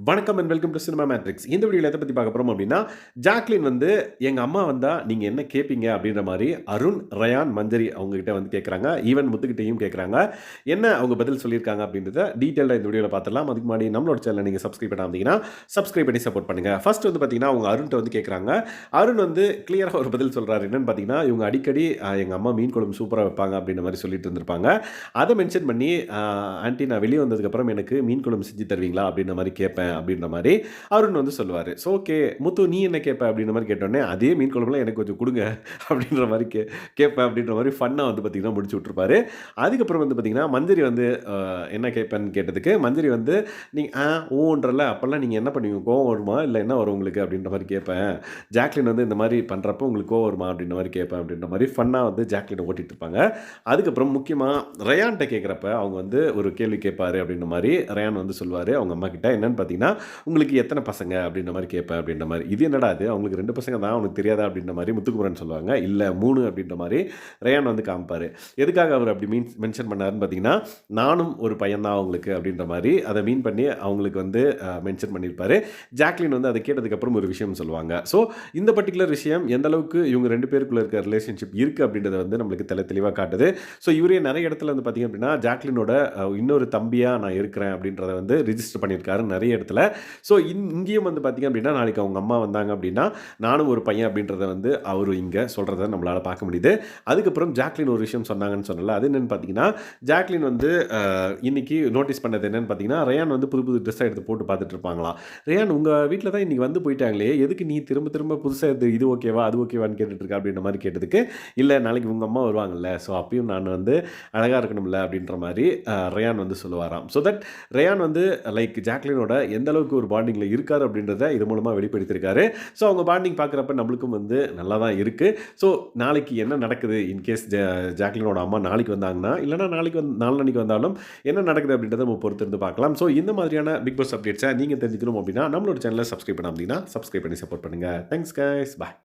வணக்கம் and welcome to cinema matrix. இந்த வீடியோல எத பத்தி பார்க்க போறோம் அப்டின்னா, ஜாக்லின் வந்து எங்க அம்மா வந்தா நீங்க என்ன கேட்பீங்க அப்டின்ற மாரி அருண், ரயான், மஞ்சரி அவங்க கிட்ட வந்து கேட்கறாங்க. ஈவன் முத்துக்கிட்டயும் கேட்கறாங்க. என்ன அவங்க பதில் சொல்லியிருக்காங்க அப்டின்றத டீட்டெயில்டா இந்த வீடியோல பார்த்துடலாம். அதுக்கு முன்னாடி நம்மளோட சேனல நீங்க சப்ஸ்கிரைப் பண்ணாம இருந்தீங்கன்னா, சப்ஸ்கிரைப் பண்ணி சப்போர்ட் பண்ணுங்க. ஃபர்ஸ்ட் வந்து பார்த்தீங்கன்னா, அவங்க அருண்ட்ட வந்து கேட்கறாங்க. அருண் வந்து கிளியரா ஒரு பதில் சொல்றாரு. என்னன்னு பார்த்தீங்கன்னா, இவங்க அடிக்கடி எங்க அம்மா மீன் குழம்பு சூப்பரா வைப்பாங்க அப்டின்ற மாரி சொல்லிட்டு இருந்திருப்பாங்க. அத மென்ஷன் பண்ணி, ஆன்டி நான் வெளிய வந்ததுக்கப்புறம் எனக்கு மீன் குழம்பு செஞ்சு தருவீங்களா? அப்டின்ற மாரி கேட்பேன் அப்படின்ற மாரி அருண் வந்து சொல்லுவாரு. So okay. முத்து நீ என்ன கேட்ப? அப்படின்ற மாரி கேட்டோனே, அதே மீன் குழம்புல எனக்கு கொஞ்சம் குடுங்க அப்படின்ற மாரி கேட்பேன் அப்படின்ற மாரி ஃபன்னா வந்து பார்த்தீங்கன்னா முடிச்சு விட்டுருப்பாரு. அதுக்கப்புறம் வந்து பார்த்தீங்கன்னா, மஞ்சரி வந்து என்ன கேட்பேன்னு கேட்டதுக்கு, மஞ்சரி வந்து நீங்க ஊன்றல்ல அப்பல்லாம் நீங்க என்ன பண்ணுவீங்க? கோவம் வருமா? இல்ல என்ன வரும் உங்களுக்கு? அப்படின்ற மாரி கேட்பேன். ஜாக்லின் வந்து இந்த மாரி பண்றப்போ உங்களுக்கு கோவம் வருமா? அப்படின்ற மாரி கேட்பேன் அப்படின்ற மாரி ஃபன்னா வந்து ஜாக்லின ஓட்டிட்டு இருப்பாங்க. அதுக்கப்புறம் முக்கியமா ரயான்ட்ட கேட்கிறப்ப அவங்க வந்து ஒரு கேள்வி கேட்பாரு அப்படின்ற மாரி ரயான் வந்து சொல்லுவாரு அவங்க அம்மாகிட்ட. என்னன்னு பார்த்தீங்கன்னா, உங்களுக்கு எத்தன பசங்க? அப்படின்ற மாரி கேட்பேன் அப்படின்ற மாரி. இது என்னடா இது? அவங்களுக்கு 2 பசங்க தான் உனக்கு தெரியாதா? அப்படின்ற மாரி முத்துக்குமரன் சொல்லுவாங்க. இல்ல 3 அப்படின்ற மாரி ரேயான் வந்து காமிப்பாரு. எதுக்காக அவர் அப்படி மென்ஷன் பண்ணாருன்னு பார்த்தீங்கன்னா, நானும் ஒரு பையன் தான் அவங்களுக்கு அப்படின்ற மாரி அத மீன் பண்ணி அவங்களுக்கு வந்து மென்ஷன் பண்ணியிருப்பாரு. ஜாக்லின் வந்து அத கேட்டதுக்கு அப்புறம் ஒரு விஷயம் சொல்லுவாங்க. ஸோ இந்த பர்ட்டிகுலர் விஷயம் எந்த அளவுக்கு இவங்க 2 பேருக்குள்ள இருக்க ரிலேஷன்ஷிப் இருக்கு அப்படின்றத வந்து நம்மளுக்கு தெளிவா காட்டுது. ஸோ இவரே நெறைய இடத்துல வந்து பார்த்தீங்க அப்படின்னா, ஜாக்லினோட இன்னொரு தம்பியா நான் இருக்கிறேன் அப்படின்றத வந்து ரிஜிஸ்டர் பண்ணியிருக்காரு நெறைய இடத்துல. ஸோ இங்கேயும் வந்து பார்த்தீங்க அப்படின்னா, நாளைக்கு அவங்க அம்மா வந்தாங்க அப்படின்னா, நானும் ஒரு பையன் அப்படின்றத வந்து அவரு இங்க சொல்றத நம்மளால பார்க்க முடியுது. அதுக்கப்புறம் ஜாக்லின் ஒரு விஷயம் சொன்னாங்கன்னு சொன்னேன்ல, அது என்னன்னு பார்த்தீங்கன்னா, ஜாக்லின் வந்து இன்னைக்கு நோட்டீஸ் பண்ணது என்னன்னு பார்த்தீங்கன்னா, ரயான் வந்து புது புது ட்ரெஸ்ஸா எடுத்து போட்டு பார்த்துட்டு இருப்பாங்களாம். "ரயான் உங்க வீட்ல தான் இன்னைக்கு வந்து போயிட்டாங்களே, எதுக்கு நீ திரும்ப திரும்ப புதுசா இது ஓகேவா? அது ஓகேவான்னு கேட்டுட்டு இருக்க?" அப்படின்ற மாரி கேட்டதுக்கு, "இல்ல நாளைக்கு உங்க அம்மா வருவாங்கல்ல, ஸோ அப்பயும் நான் வந்து அழகா இருக்கணும்ல." அப்படின்ற மாரி ரயான் வந்து சொல்லுவாராம். ஸோ தட் ரயான் வந்து லைக் ஜாக்லினோட எந்த அளவுக்கு ஒரு பாண்டிங்ல இருக்காரு அப்படின்றத இது மூலமா வெளிப்படுத்தியிருக்காரு. ஸோ அவங்க பாண்டிங் பார்க்குறப்ப நம்மளுக்கும் வந்து நல்லா தான் இருக்கு. ஸோ நாளைக்கு என்ன நடக்குது இன்கேஸ் ஜாக்லினோட அம்மா நாளைக்கு வந்தாங்கன்னா, இல்லன்னா நாளைக்கு நாளான்னைக்கு வந்தாலும் என்ன நடக்குது அப்படின்றத நம்ம பொறுத்திருந்து பார்க்கலாம். ஸோ இந்த மாதிரியான பிக் பாஸ் அப்டேட்ஸ நீங்க தெரிஞ்சுக்கணும் அப்படின்னா, நம்மளோட சேனல சப்ஸ்கிரைப் பண்ணாம இருந்தீங்கன்னா, சப்ஸ்கிரைப் பண்ணி சப்போர்ட் பண்ணுங்க. Thanks guys. பாய்.